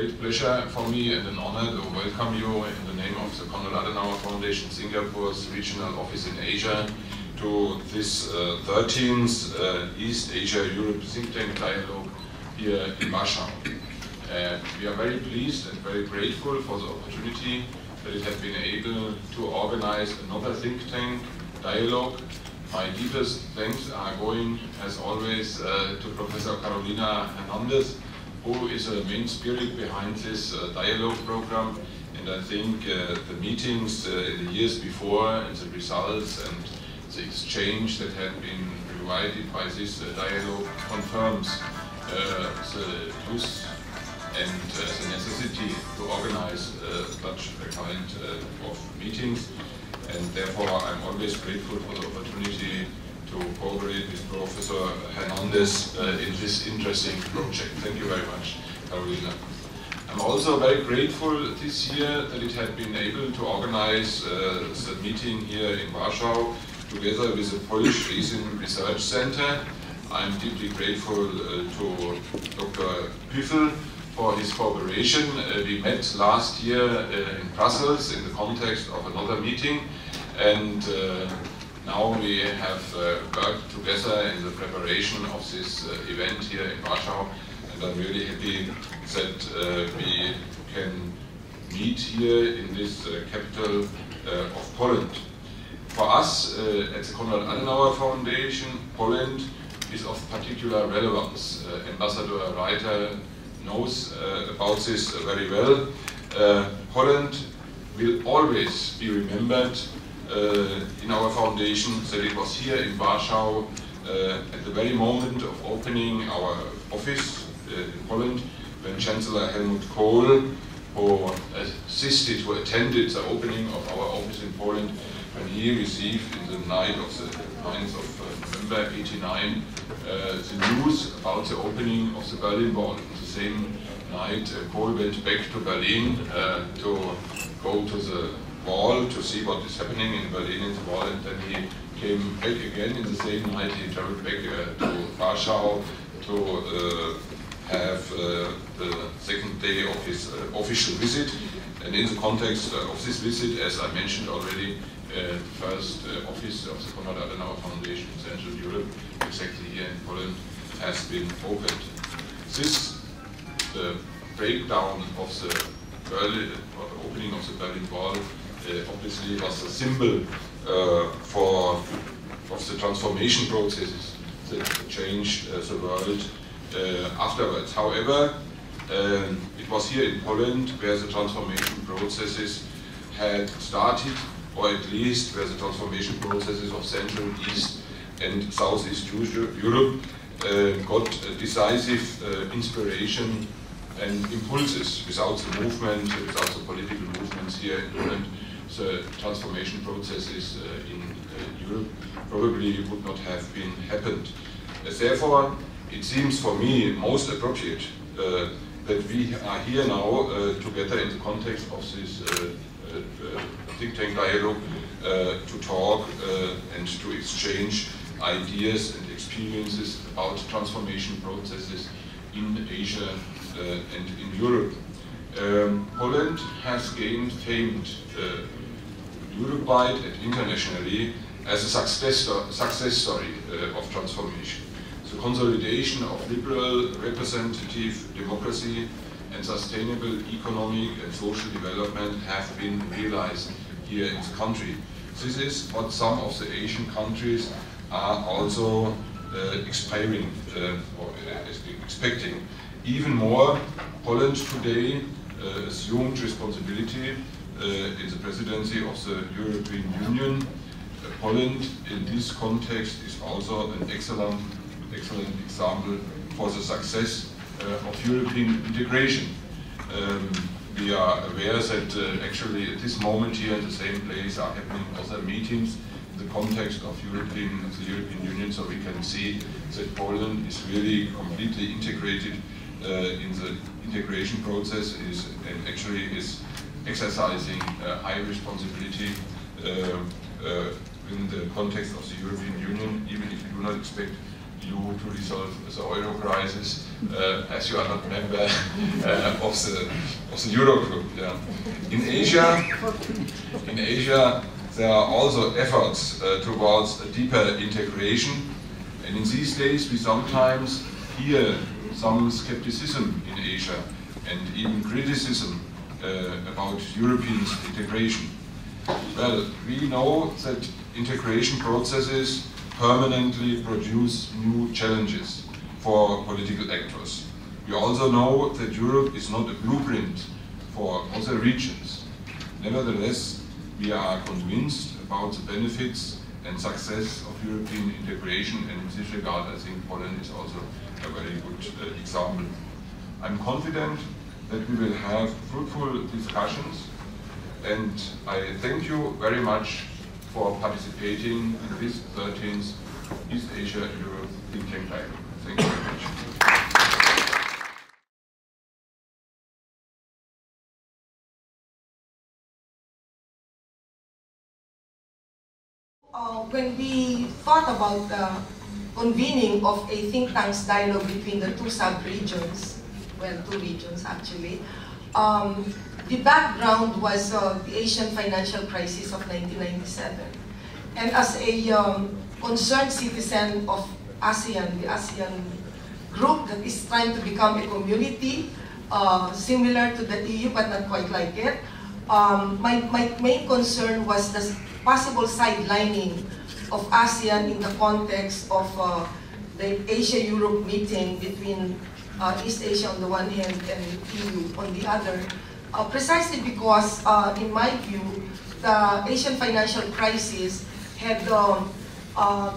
great pleasure for me and an honor to welcome you in the name of the Konrad Adenauer Foundation Singapore's regional office in Asia to this 13th East Asia-Europe think tank dialogue here in Warsaw. We are very pleased and very grateful for the opportunity that it has been able to organize another think tank dialogue. My deepest thanks are going, as always, to Professor Carolina Hernandez, who is a main spirit behind this dialogue program. And I think the meetings in the years before and the results and the exchange that had been provided by this dialogue confirms the use and the necessity to organize such a kind of meetings. And therefore, I'm always grateful for the opportunity to cooperate with Professor Hernandez in this interesting project. Thank you very much, Carolina. I'm also very grateful this year that it had been able to organize the meeting here in Warsaw together with the Polish Basin Research Center. I'm deeply grateful to Dr. XIIIth for his cooperation. We met last year in Brussels in the context of another meeting, and now we have worked together in the preparation of this event here in Warsaw, and I'm really happy that we can meet here in this capital of Poland. For us at the Konrad Adenauer Foundation, Poland is of particular relevance. Ambassador Reiter knows about this very well. Poland will always be remembered in our foundation that it was here in Warsaw at the very moment of opening our office in Poland when Chancellor Helmut Kohl, who attended the opening of our office in Poland, when he received in the night of the 9th of November '89 the news about the opening of the Berlin Wall. The same night Kohl went back to Berlin to go to the wall to see what is happening in Berlin in the wall, and then he came back again in the same night. He traveled back to Warsaw to have the second day of his official visit. And in the context of this visit, as I mentioned already, the first office of the Konrad Adenauer Foundation in Central Europe, exactly here in Poland, has been opened. This, the breakdown of the Berlin, or the opening of the Berlin Wall, obviously was a symbol of the transformation processes that changed the world afterwards. However, it was here in Poland where the transformation processes had started, or at least where the transformation processes of Central, East and Southeast Europe got decisive inspiration and impulses. Without the movement, without the political movements here in Poland, the transformation processes in Europe probably would not have been happened. Therefore, it seems for me most appropriate that we are here now together in the context of this think tank dialogue to talk and to exchange ideas and experiences about transformation processes in Asia and in Europe. Poland has gained fame Europe-wide and internationally as a success story of transformation. The consolidation of liberal representative democracy and sustainable economic and social development have been realized here in the country. This is what some of the Asian countries are also expecting. Even more, Poland today assumed responsibility in the presidency of the European Union. Poland in this context is also an excellent example for the success of European integration. We are aware that actually at this moment here in the same place are happening other meetings in the context of the European Union, so we can see that Poland is really completely integrated in the integration process and actually is exercising high responsibility in the context of the European Union, even if we do not expect EU to resolve the euro crisis, as you are not member of the Euro group. Yeah. In Asia, there are also efforts towards a deeper integration, and in these days we sometimes hear some skepticism in Asia and even criticism about European integration. Well, we know that integration processes permanently produce new challenges for political actors. We also know that Europe is not a blueprint for other regions. Nevertheless, we are convinced about the benefits and success of European integration, and in this regard I think Poland is also a very good example. I'm confident that we will have fruitful discussions, and I thank you very much for participating in this 13th East Asia Europe Think Tank Dialogue. Thank you very much. When we thought about the convening of a think tank's dialogue between the two sub-regions, well, two regions actually, the background was the Asian financial crisis of 1997. And as a concerned citizen of ASEAN, the ASEAN group that is trying to become a community similar to the EU but not quite like it, my main concern was the possible sidelining of ASEAN in the context of the Asia-Europe meeting between East Asia on the one hand and EU on the other, precisely because, in my view, the Asian financial crisis had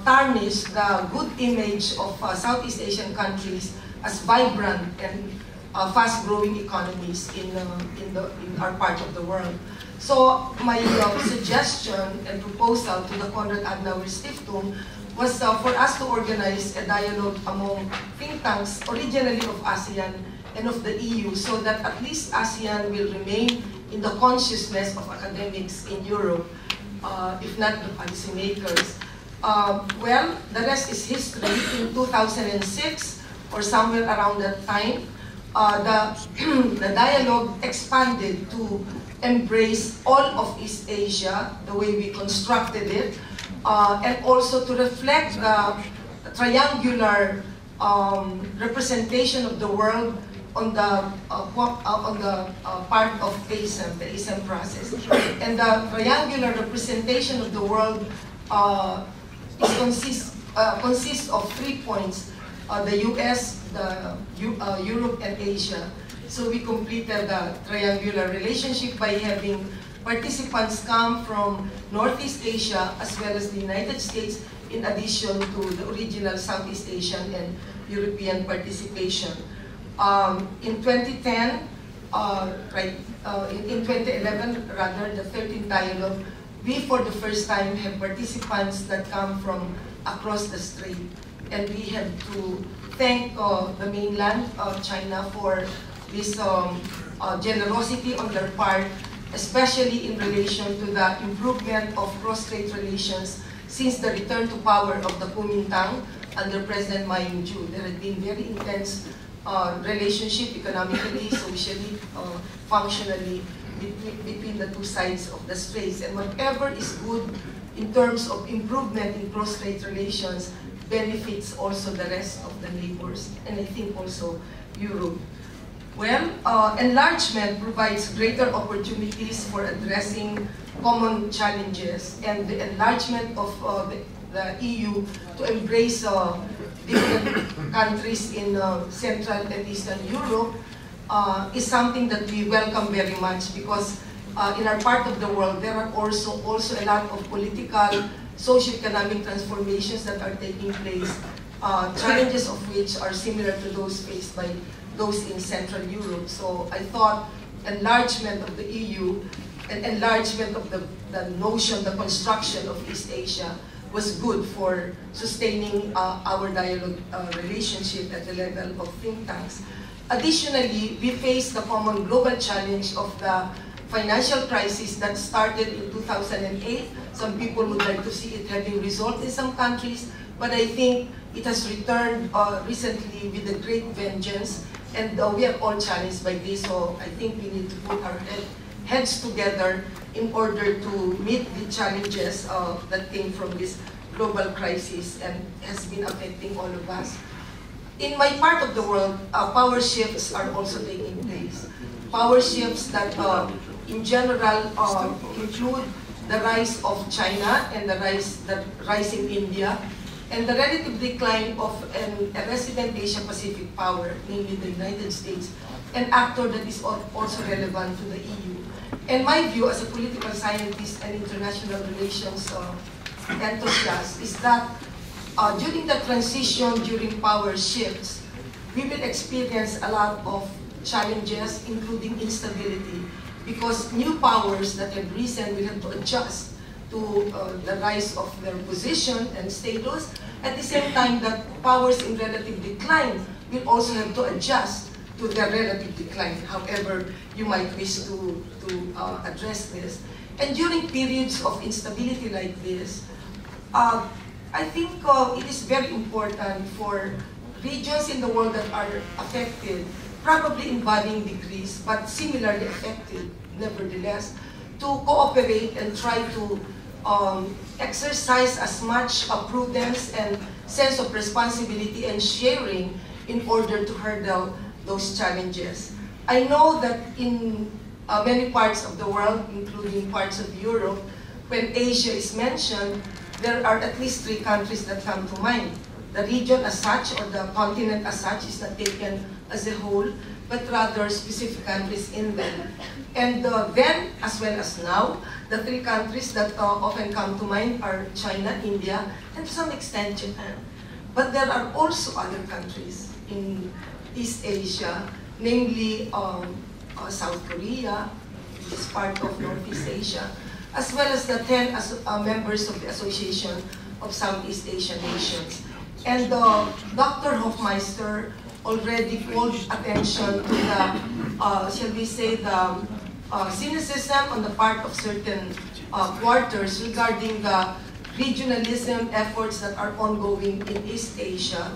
tarnished the good image of Southeast Asian countries as vibrant and fast-growing economies in our part of the world. So my suggestion and proposal to the Konrad Adenauer Stiftung was for us to organize a dialogue among think tanks originally of ASEAN and of the EU, so that at least ASEAN will remain in the consciousness of academics in Europe, if not the policymakers. Well, the rest is history. In 2006, or somewhere around that time, the dialogue expanded to embrace all of East Asia, the way we constructed it, and also to reflect the triangular representation of the world on the part of ASEM, the ASEM process. And the triangular representation of the world consists of 3 points: the US, Europe, and Asia. So we completed the triangular relationship by having participants come from Northeast Asia as well as the United States, in addition to the original Southeast Asian and European participation. In 2010, in 2011 rather, the 13th dialogue, we for the first time have participants that come from across the strait. And we have to thank the mainland, China, for this generosity on their part, especially in relation to the improvement of cross-strait relations since the return to power of the Kuomintang under President Ma Ying-jeou. There had been very intense relationship economically, socially, functionally between the two sides of the straits. And whatever is good in terms of improvement in cross-strait relations benefits also the rest of the neighbors, and I think also Europe. Well, enlargement provides greater opportunities for addressing common challenges, and the enlargement of the EU to embrace different countries in Central and Eastern Europe is something that we welcome very much, because in our part of the world there are also a lot of political, socio-economic transformations that are taking place, challenges of which are similar to those faced by those in Central Europe. So I thought enlargement of the EU and enlargement of the notion, the construction of East Asia was good for sustaining our dialogue relationship at the level of think tanks. Additionally, we face the common global challenge of the financial crisis that started in 2008. Some people would like to see it having resolved in some countries, but I think it has returned recently with a great vengeance, and we are all challenged by this, so I think we need to put our heads together in order to meet the challenges that came from this global crisis and has been affecting all of us. In my part of the world, power shifts are also taking place. Power shifts that in general include the rise of China and the rise in India, and the relative decline of a resident Asia-Pacific power, namely the United States, an actor that is also relevant to the EU. And my view as a political scientist and international relations enthusiast is that during the transition, during power shifts, we will experience a lot of challenges, including instability, because new powers that have risen will have to adjust to the rise of their position and status. At the same time, that powers in relative decline will also have to adjust to their relative decline, however you might wish to address this. And during periods of instability like this, I think it is very important for regions in the world that are affected, probably in varying degrees, but similarly affected nevertheless, to cooperate and try to exercise as much prudence and sense of responsibility and sharing in order to hurdle those challenges. I know that in many parts of the world, including parts of Europe, when Asia is mentioned, there are at least 3 countries that come to mind. The region as such, or the continent as such, is not taken as a whole, but rather specific countries in them. And then, as well as now, the 3 countries that often come to mind are China, India, and to some extent Japan. But there are also other countries in East Asia, namely South Korea, which is part of Northeast Asia, as well as the 10 members of the Association of Southeast Asian Nations. And Dr. Hofmeister already called attention to the, shall we say, the cynicism on the part of certain quarters regarding the regionalism efforts that are ongoing in East Asia,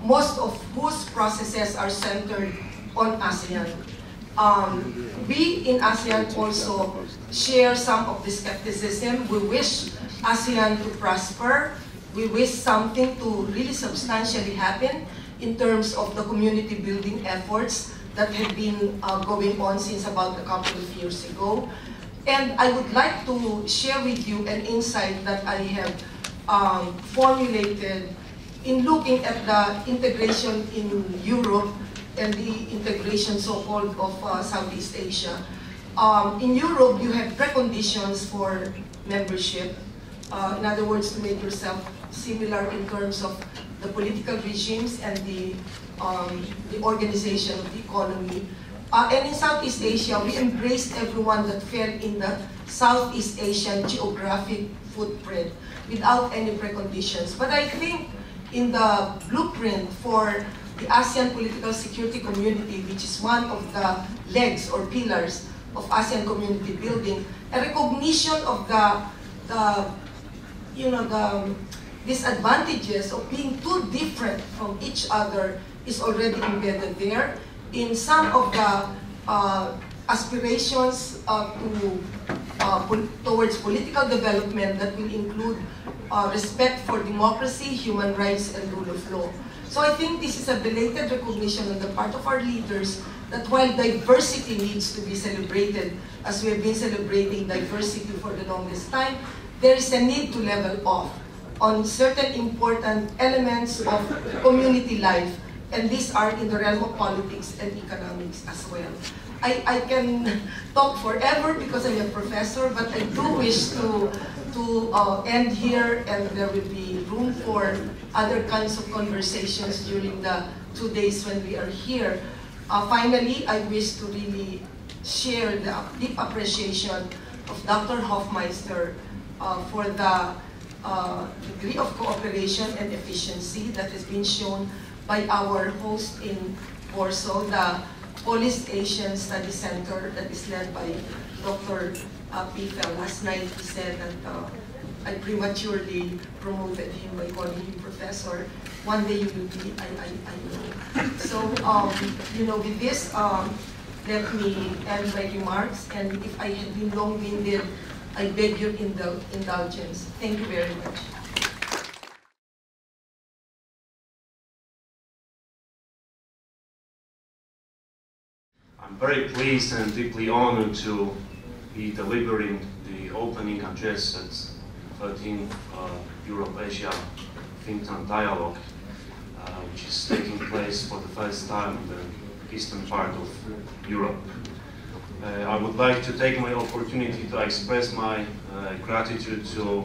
most of whose processes are centered on ASEAN. We in ASEAN also share some of the skepticism. We wish ASEAN to prosper. We wish something to really substantially happen in terms of the community building efforts that have been going on since about a couple of years ago. And I would like to share with you an insight that I have formulated in looking at the integration in Europe and the integration so-called of Southeast Asia. In Europe, you have preconditions for membership. In other words, to make yourself similar in terms of the political regimes and the organization of the economy. And in Southeast Asia, we embraced everyone that fell in the Southeast Asian geographic footprint without any preconditions. But I think in the blueprint for the ASEAN political security community, which is one of the legs or pillars of ASEAN community building, a recognition of the disadvantages of being too different from each other is already embedded there in some of the aspirations towards political development that will include respect for democracy, human rights, and rule of law. So I think this is a belated recognition on the part of our leaders that while diversity needs to be celebrated, as we have been celebrating diversity for the longest time, there is a need to level off on certain important elements of community life, and these are in the realm of politics and economics as well. I can talk forever because I'm a professor, but I do wish to end here, and there will be room for other kinds of conversations during the 2 days when we are here. Finally, I wish to really share the deep appreciation of Dr. Hofmeister for the degree of cooperation and efficiency that has been shown by our host in Warsaw, the Polish Asian Study Center that is led by Dr. Pifel. Last night he said that I prematurely promoted him by calling him professor. One day you will be, I know. So, you know, with this, let me end my remarks, and if I have been long-winded, I beg your indulgence. Thank you very much. I'm very pleased and deeply honored to be delivering the opening address at 13th Europe-Asia Think Tank Dialogue, which is taking place for the first time in the eastern part of Europe. I would like to take my opportunity to express my gratitude to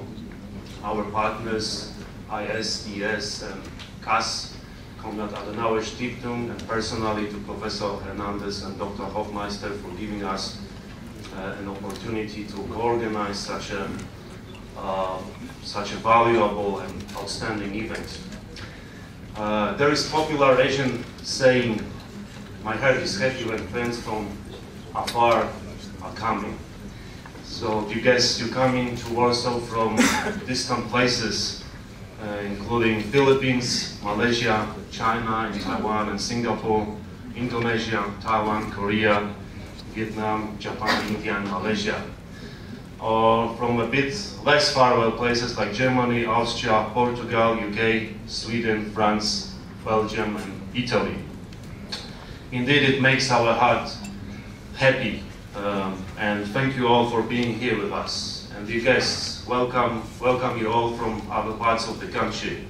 our partners, ISDS and CAS, Konrad Adenauer Stiftung, and personally to Professor Hernandez and Dr. Hofmeister for giving us an opportunity to organize such a valuable and outstanding event. There is popular Asian saying, "My heart is happy when friends from afar are coming." So you guys, you come into Warsaw from distant places, including Philippines, Malaysia, China, and Taiwan, and Singapore, Indonesia, Taiwan, Korea, Vietnam, Japan, India, and Malaysia. Or from a bit less far away places like Germany, Austria, Portugal, UK, Sweden, France, Belgium, and Italy. Indeed, it makes our heart happy, and thank you all for being here with us. And dear guests, welcome you all from other parts of the country.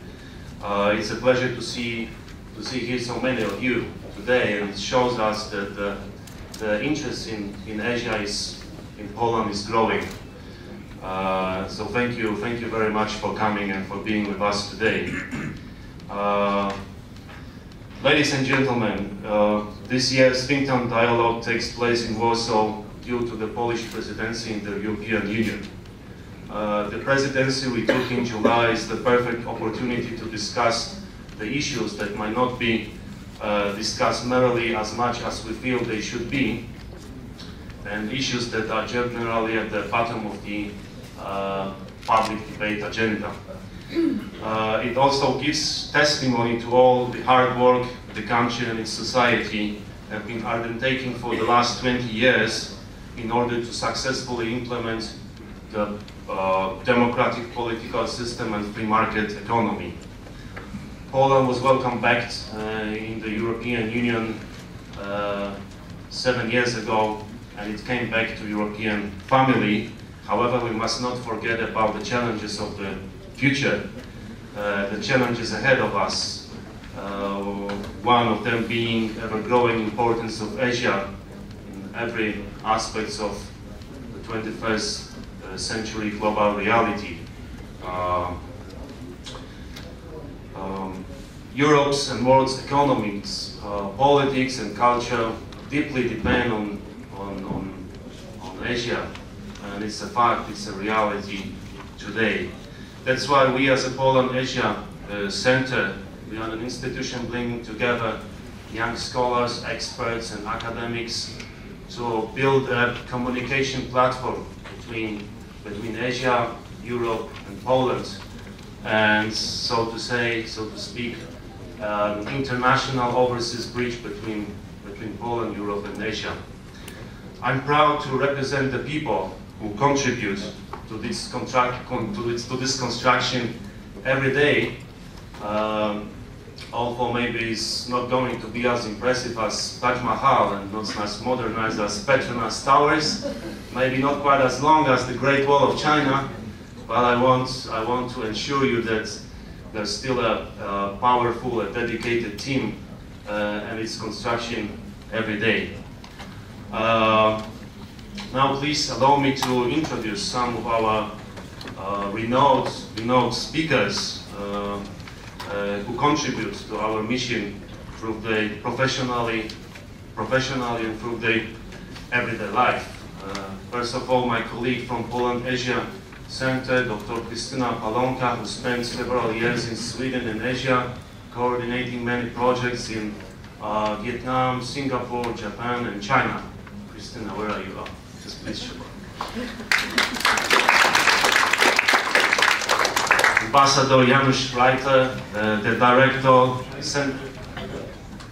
It's a pleasure to see here so many of you today, and it shows us that the interest in Asia in Poland is growing. So thank you very much for coming and for being with us today. Ladies and gentlemen, this year's Think Tank Dialogue takes place in Warsaw due to the Polish presidency in the European Union. The presidency we took in July is the perfect opportunity to discuss the issues that might not be discussed merely as much as we feel they should be, and issues that are generally at the bottom of the public debate agenda. It also gives testimony to all the hard work the country and its society have been undertaking for the last 20 years in order to successfully implement the democratic political system and free market economy. Poland was welcomed back in the European Union 7 years ago, and it came back to European family. However, we must not forget about the challenges of the future, the challenges ahead of us. One of them being ever-growing importance of Asia in every aspect of the 21st century global reality. Europe's and world's economics, politics and culture deeply depend on Asia, and it's a fact, it's a reality today. That's why we as a Poland Asia Center, we are an institution bringing together young scholars, experts and academics to build a communication platform between Asia, Europe and Poland, and so to speak, an international overseas bridge between Poland, Europe and Asia. I'm proud to represent the people who contribute to this construction every day, although maybe it's not going to be as impressive as Taj Mahal and not as modernized as Petronas Towers, maybe not quite as long as the Great Wall of China, but I want to assure you that there's still a powerful, a dedicated team and its construction every day. Now please allow me to introduce some of our renowned speakers who contribute to our mission through the professionally and through the everyday life. First of all, my colleague from Poland Asia Center, Dr. Krystyna Palonka, who spent several years in Sweden and Asia, coordinating many projects in Vietnam, Singapore, Japan, and China. Krystyna, where are you? Oh, just please show. Ambassador Janusz Reiter, the director,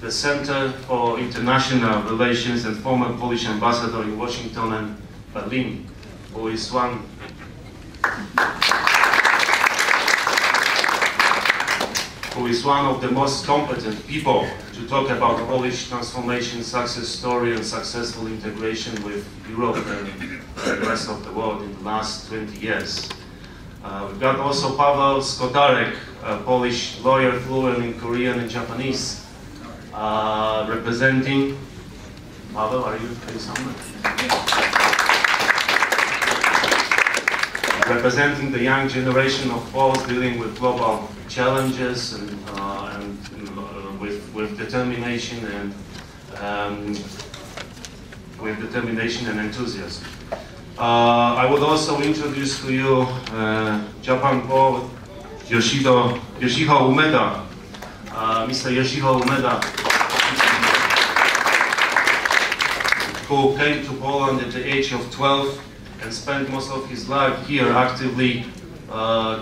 the Center for International Relations and former Polish ambassador in Washington and Berlin, who is one of the most competent people to talk about Polish transformation, success story and successful integration with Europe and the rest of the world in the last 20 years. We've got also Paweł Skotarek, a Polish lawyer fluent in Korean and Japanese, representing, Paweł, are you somewhere? Representing the young generation of Poles dealing with global challenges and with determination and enthusiasm. I would also introduce to you Japan Pole Yoshihiro Umeda. Mr. Yoshihiro Umeda, who came to Poland at the age of 12 and spent most of his life here actively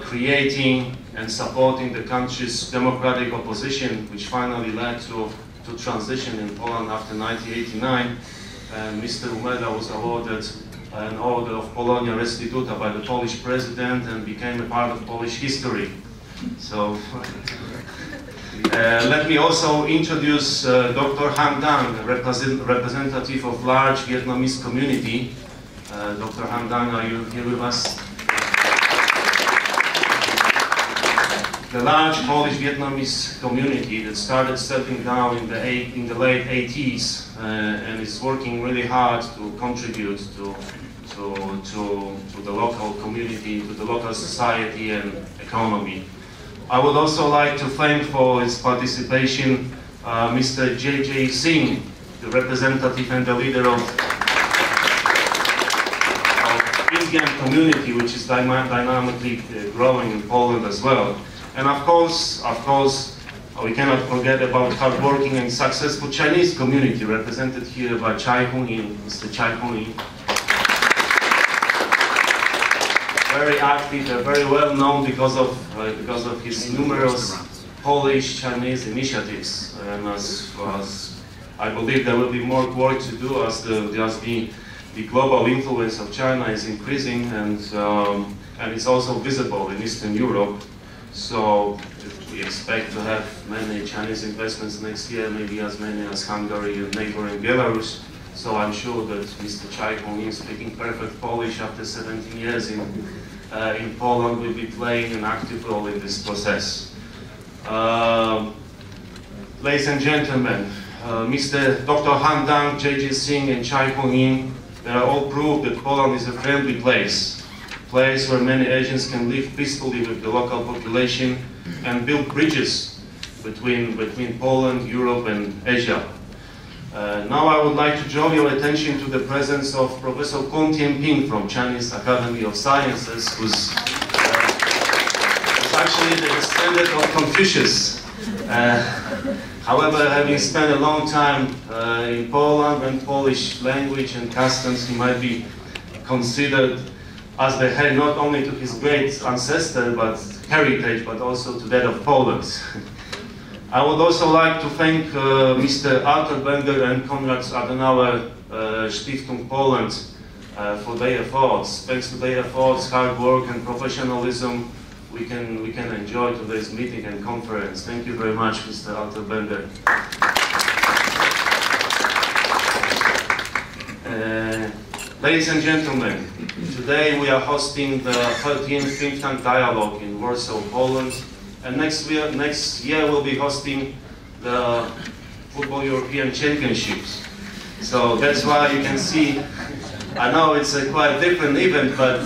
creating and supporting the country's democratic opposition, which finally led to transition in Poland after 1989. And Mr. Umeda was awarded an Order of Polonia Restituta by the Polish president and became a part of Polish history. So, let me also introduce Dr. Han Dang, a representative of large Vietnamese community. Dr. Han Dang, are you here with us? The large Polish-Vietnamese community that started settling down in the late 80s and is working really hard to contribute to the local community, to the local society and economy. I would also like to thank for his participation Mr. J.J. Singh, the representative and the leader of Indian community, which is dynamically growing in Poland as well. And of course, we cannot forget about hardworking and successful Chinese community represented here by Chai Hung-in, Mr. Chai Hung-in. Very active, very well known because of his numerous Polish-Chinese initiatives. And as I believe there will be more work to do as the global influence of China is increasing, and it's also visible in Eastern Europe. So we expect to have many Chinese investments next year, maybe as many as Hungary and neighboring Belarus. So I'm sure that Mr. Chai Hong-in, speaking perfect Polish after 17 years in Poland, will be playing an active role in this process. Ladies and gentlemen, Mr. Dr. Han Dang, J.J. Singh and Chai Hong-in, they are all proof that Poland is a friendly place where many Asians can live peacefully with the local population and build bridges between Poland, Europe and Asia. Now I would like to draw your attention to the presence of Professor Kong Tianping from Chinese Academy of Sciences, who's actually the descendant of Confucius. However, having spent a long time in Poland and Polish language and customs, he might be considered as the head not only to his great ancestor, but heritage, but also to that of Poland. I would also like to thank Mr. Arthur Bender and Konrad Adenauer Stiftung Poland for their efforts. Thanks to their efforts, hard work and professionalism, we can enjoy today's meeting and conference. Thank you very much, Mr. Arthur Bender. Ladies and gentlemen, today we are hosting the 13th Think Tank Dialogue in Warsaw, Poland, and next year we'll be hosting the Football European Championships. So that's why you can see, I know it's a quite different event, but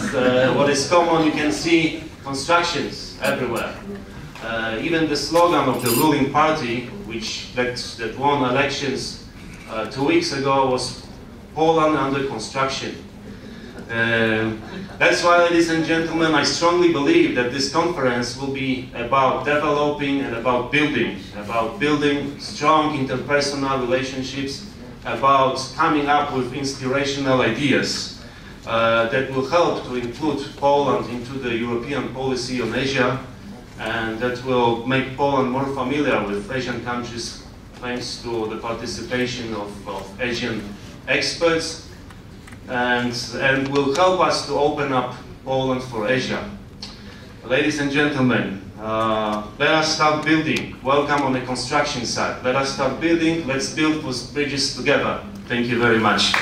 what is common, you can see constructions everywhere. Even the slogan of the ruling party, that won elections 2 weeks ago, was Poland under construction. That's why, ladies and gentlemen, I strongly believe that this conference will be about developing and about building strong interpersonal relationships, about coming up with inspirational ideas that will help to include Poland into the European policy on Asia and that will make Poland more familiar with Asian countries thanks to the participation of Asian experts, and will help us to open up Poland for Asia. Ladies and gentlemen, let us start building. Welcome on the construction site. Let us start building. Let's build those bridges together. Thank you very much.